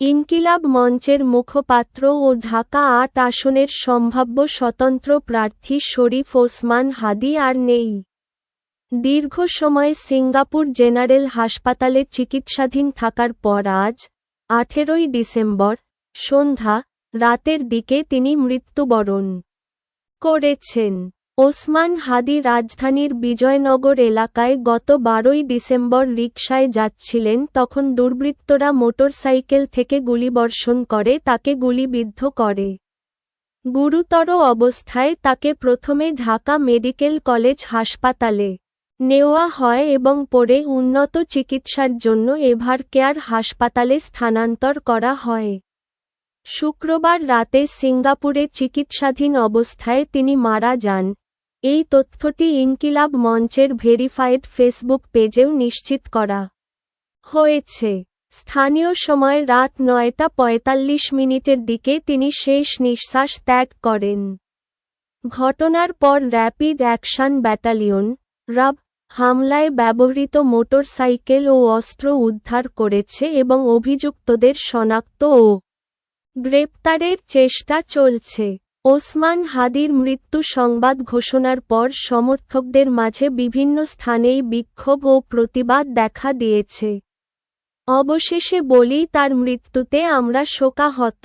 ইনকিলাব মঞ্চের মুখপাত্র ও ঢাকা-৮ আসনের সম্ভাব্য স্বতন্ত্র প্রার্থী শরীফ ওসমান হাদী আর নেই। দীর্ঘ সময় সিঙ্গাপুর জেনারেল হাসপাতালে চিকিৎসাধীন থাকার পর আজ, ১৮ ডিসেম্বর, সন্ধ্যা, রাতের দিকে তিনি মৃত্যুবরণ করেছেন। ওসমান হাদী রাজধানীর বিজয়নগর এলাকায় গত ১২ ডিসেম্বর রিকশায় যাচ্ছিলেন তখন দুর্বৃত্তরা মোটরসাইকেল থেকে গুলিবর্ষণ করে তাকে গুলিবিদ্ধ করে। গুরুতর অবস্থায় তাকে প্রথমে ঢাকা মেডিকেল কলেজ হাসপাতালে নেওয়া হয় এবং পরে উন্নত চিকিৎসার জন্য এভারকেয়ার হাসপাতালে স্থানান্তর করা হয়। শুক্রবার রাতে সিঙ্গাপুরে চিকিৎসাধীন অবস্থায় তিনি মারা যান। এই তথ্যটি ইনকিলাব মঞ্চের ভেরিফায়েড ফেসবুক পেজেও নিশ্চিত করা হয়েছে। স্থানীয় সময় রাত ৯টা ৪৫ দিকে তিনি শেষ নিঃশ্বাস ত্যাগ করেন। ঘটনার পর র্যাপিড অ্যাকশন ব্যাটালিয়ন, র্যাব, হামলায় ব্যবহৃত মোটরসাইকেল ও অস্ত্র উদ্ধার করেছে এবং অভিযুক্তদের শনাক্ত ও গ্রেপ্তারের চেষ্টা চলছে। ওসমান হাদীর মৃত্যু সংবাদ ঘোষণার পর সমর্থকদের মাঝে বিভিন্ন স্থানেই বিক্ষোভ ও প্রতিবাদ দেখা দিয়েছে। অবশেষে বলি, তার মৃত্যুতে আমরা শোকাহত।